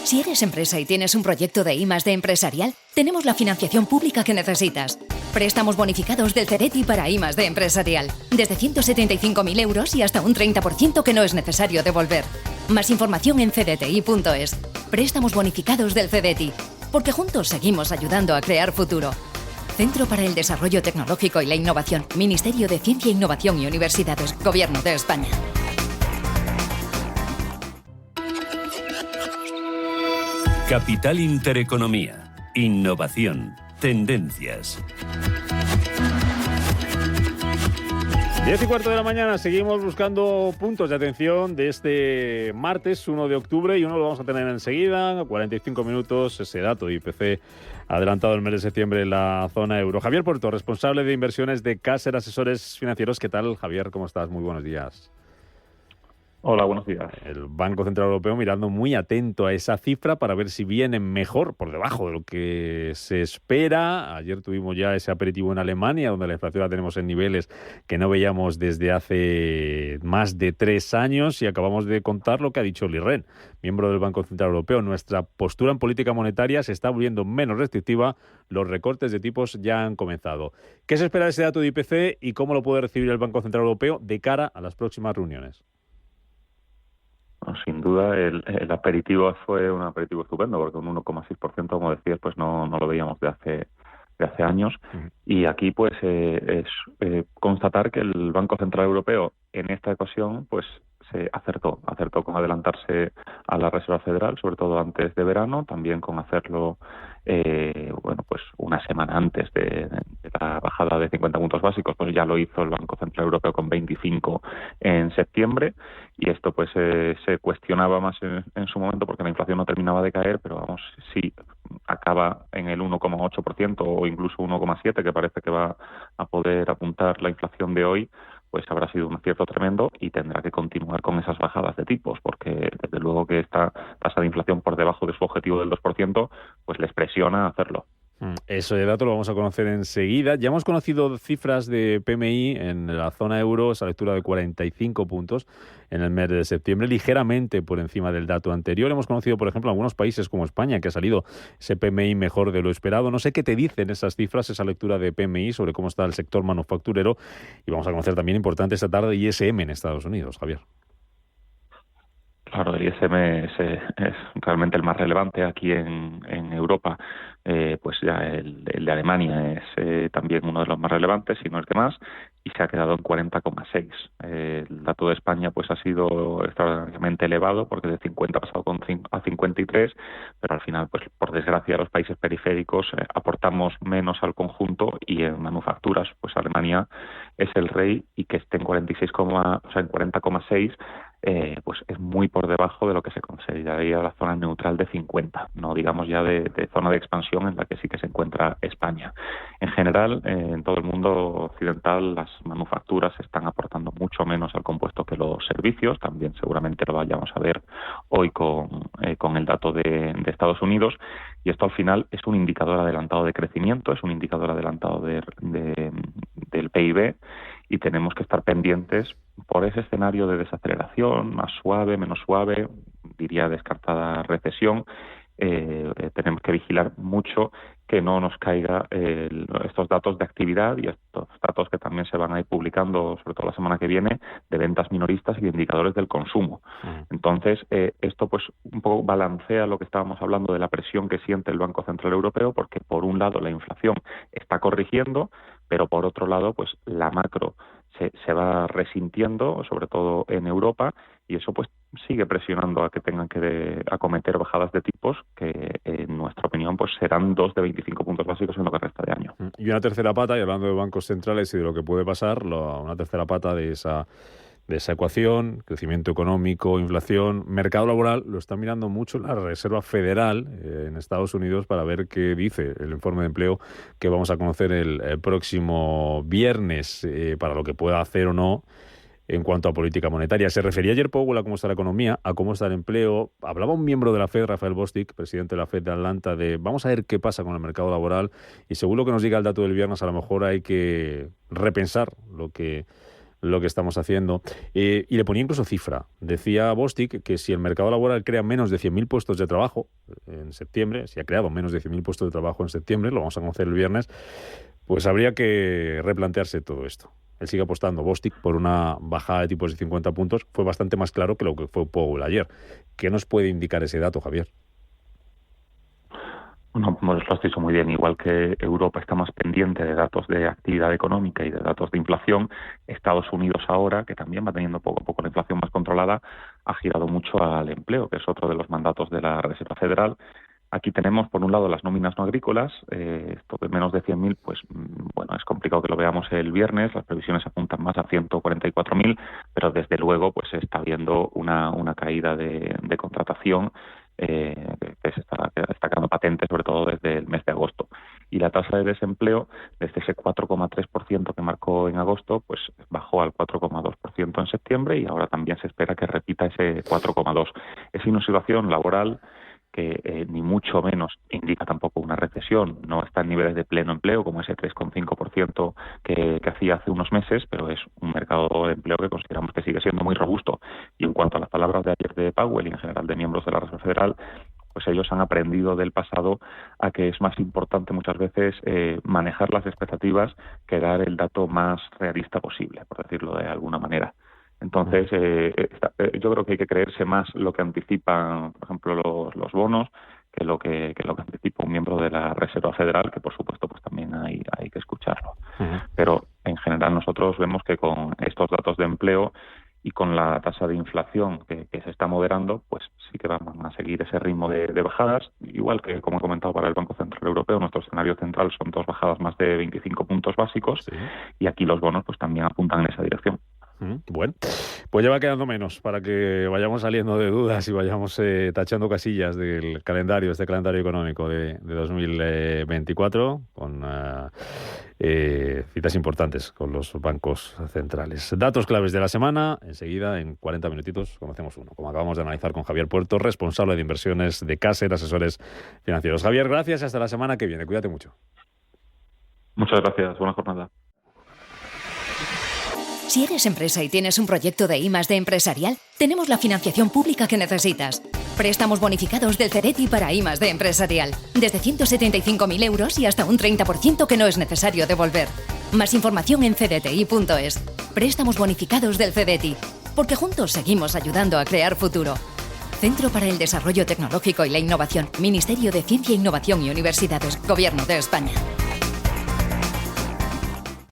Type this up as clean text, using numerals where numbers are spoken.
Si eres empresa y tienes un proyecto de I+D empresarial, tenemos la financiación pública que necesitas. Préstamos bonificados del CEDETI para I+D empresarial. Desde 175.000 euros y hasta un 30% que no es necesario devolver. Más información en cdti.es. Préstamos bonificados del CEDETI. Porque juntos seguimos ayudando a crear futuro. Centro para el Desarrollo Tecnológico y la Innovación. Ministerio de Ciencia, Innovación y Universidades. Gobierno de España. Capital Intereconomía. Innovación. Tendencias. 10:15 de la mañana, seguimos buscando puntos de atención de este martes 1 de octubre y uno lo vamos a tener enseguida, 45 minutos, ese dato IPC adelantado el mes de septiembre en la zona euro. Javier Puerto, responsable de inversiones de Caser Asesores Financieros. ¿Qué tal, Javier? ¿Cómo estás? Muy buenos días. Hola, buenos días. El Banco Central Europeo mirando muy atento a esa cifra para ver si viene mejor, por debajo de lo que se espera. Ayer tuvimos ya ese aperitivo en Alemania, donde la inflación la tenemos en niveles que no veíamos desde hace más de 3 años, y acabamos de contar lo que ha dicho Olli Rehn, miembro del Banco Central Europeo. Nuestra postura en política monetaria se está volviendo menos restrictiva, los recortes de tipos ya han comenzado. ¿Qué se espera de ese dato de IPC y cómo lo puede recibir el Banco Central Europeo de cara a las próximas reuniones? Sin duda, el aperitivo fue un aperitivo estupendo, porque un 1,6%, como decías, pues no lo veíamos de hace años. Uh-huh. Y aquí pues es constatar que el Banco Central Europeo en esta ocasión pues se acertó con adelantarse a la Reserva Federal, sobre todo antes de verano, también con hacerlo pues una semana antes de la bajada de 50 puntos básicos, pues ya lo hizo el Banco Central Europeo con 25 en septiembre, y esto pues se cuestionaba más en su momento porque la inflación no terminaba de caer, pero vamos, si acaba en el 1,8% o incluso 1,7%, que parece que va a poder apuntar la inflación de hoy, pues habrá sido un acierto tremendo y tendrá que continuar con esas bajadas de tipos, porque desde luego que esta tasa de inflación por debajo de su objetivo del 2%, pues les presiona a hacerlo. Ese dato lo vamos a conocer enseguida. Ya hemos conocido cifras de PMI en la zona euro, esa lectura de 45 puntos en el mes de septiembre, ligeramente por encima del dato anterior. Hemos conocido, por ejemplo, algunos países como España, que ha salido ese PMI mejor de lo esperado. No sé qué te dicen esas cifras, esa lectura de PMI sobre cómo está el sector manufacturero. Y vamos a conocer también, importante esta tarde, ISM en Estados Unidos, Javier. Claro, el ISM es realmente el más relevante aquí en Europa. Pues ya el de Alemania es también uno de los más relevantes, si no el que más, y se ha quedado en 40,6. El dato de España pues ha sido extraordinariamente elevado, porque de 50 ha pasado a 53, pero al final, pues por desgracia, los países periféricos aportamos menos al conjunto, y en manufacturas, pues Alemania es el rey, y que esté en 40,6, pues es muy por debajo de lo que se consideraría la zona neutral de 50, no digamos ya de zona de expansión en la que sí que se encuentra España. En general, en todo el mundo occidental, las manufacturas están aportando mucho menos al compuesto que los servicios. También seguramente lo vayamos a ver hoy con el dato de Estados Unidos, y esto al final es un indicador adelantado de crecimiento, es un indicador adelantado del PIB, y tenemos que estar pendientes por ese escenario de desaceleración, más suave, menos suave, diría descartada recesión. Tenemos que vigilar mucho que no nos caiga estos datos de actividad y estos datos que también se van a ir publicando, sobre todo la semana que viene, de ventas minoristas y de indicadores del consumo. Entonces, esto pues un poco balancea lo que estábamos hablando de la presión que siente el Banco Central Europeo, porque por un lado la inflación está corrigiendo, pero por otro lado pues la macro se va resintiendo, sobre todo en Europa, y eso pues sigue presionando a que tengan que acometer bajadas de tipos que, en nuestra opinión, pues serán 2 de 25 puntos básicos en lo que resta de año. Y una tercera pata, y hablando de bancos centrales y de lo que puede pasar, una tercera pata de esa ecuación, crecimiento económico, inflación, mercado laboral, lo está mirando mucho la Reserva Federal en Estados Unidos para ver qué dice el informe de empleo que vamos a conocer el próximo viernes, para lo que pueda hacer o no en cuanto a política monetaria. Se refería ayer Powell a cómo está la economía, a cómo está el empleo. Hablaba un miembro de la FED, Rafael Bostic, presidente de la FED de Atlanta, de vamos a ver qué pasa con el mercado laboral, y según lo que nos diga el dato del viernes, a lo mejor hay que repensar lo que lo que estamos haciendo. Y le ponía incluso cifra. Decía Bostic que si el mercado laboral crea menos de 100.000 puestos de trabajo en septiembre, si ha creado menos de 100.000 puestos de trabajo en septiembre, lo vamos a conocer el viernes, pues habría que replantearse todo esto. Él sigue apostando, Bostic, por una bajada de tipos de 50 puntos. Fue bastante más claro que lo que fue Powell ayer. ¿Qué nos puede indicar ese dato, Javier? Bueno, lo has dicho muy bien. Igual que Europa está más pendiente de datos de actividad económica y de datos de inflación, Estados Unidos ahora, que también va teniendo poco a poco la inflación más controlada, ha girado mucho al empleo, que es otro de los mandatos de la Reserva Federal. Aquí tenemos, por un lado, las nóminas no agrícolas. Esto de menos de 100.000, pues bueno, es complicado que lo veamos el viernes. Las previsiones apuntan más a 144.000, pero desde luego pues se está viendo una caída de contratación que se está quedando patente, sobre todo desde el mes de agosto. Y la tasa de desempleo, desde ese 4,3% que marcó en agosto, pues bajó al 4,2% en septiembre, y ahora también se espera que repita ese 4,2%. Es una situación laboral que ni mucho menos indica tampoco una recesión. No está en niveles de pleno empleo como ese 3,5% que hacía hace unos meses, pero es un mercado de empleo que consideramos que sigue siendo muy robusto. Y en cuanto a las palabras de ayer de Powell y en general de miembros de la Reserva Federal, pues ellos han aprendido del pasado a que es más importante muchas veces manejar las expectativas que dar el dato más realista posible, por decirlo de alguna manera. Entonces, yo creo que hay que creerse más lo que anticipan, por ejemplo, los bonos, que lo que anticipa un miembro de la Reserva Federal, que por supuesto pues también hay que escucharlo. Uh-huh. Pero en general nosotros vemos que con estos datos de empleo y con la tasa de inflación que se está moderando, pues sí que vamos a seguir ese ritmo de bajadas, igual que, como he comentado, para el Banco Central Europeo, nuestro escenario central son 2 bajadas más de 25 puntos básicos, sí. Y aquí los bonos pues también apuntan en esa dirección. Bueno, pues ya va quedando menos para que vayamos saliendo de dudas y vayamos tachando casillas del calendario, este calendario económico de 2024, con citas importantes con los bancos centrales. Datos claves de la semana, enseguida, en 40 minutitos, conocemos uno, como acabamos de analizar con Javier Puerto, responsable de inversiones de Caser, asesores financieros. Javier, gracias, hasta la semana que viene. Cuídate mucho. Muchas gracias, buena jornada. Si eres empresa y tienes un proyecto de I+D empresarial, tenemos la financiación pública que necesitas. Préstamos bonificados del CEDETI para I+D empresarial. Desde 175.000 euros y hasta un 30% que no es necesario devolver. Más información en cdti.es. Préstamos bonificados del CEDETI. Porque juntos seguimos ayudando a crear futuro. Centro para el Desarrollo Tecnológico y la Innovación. Ministerio de Ciencia, Innovación y Universidades. Gobierno de España.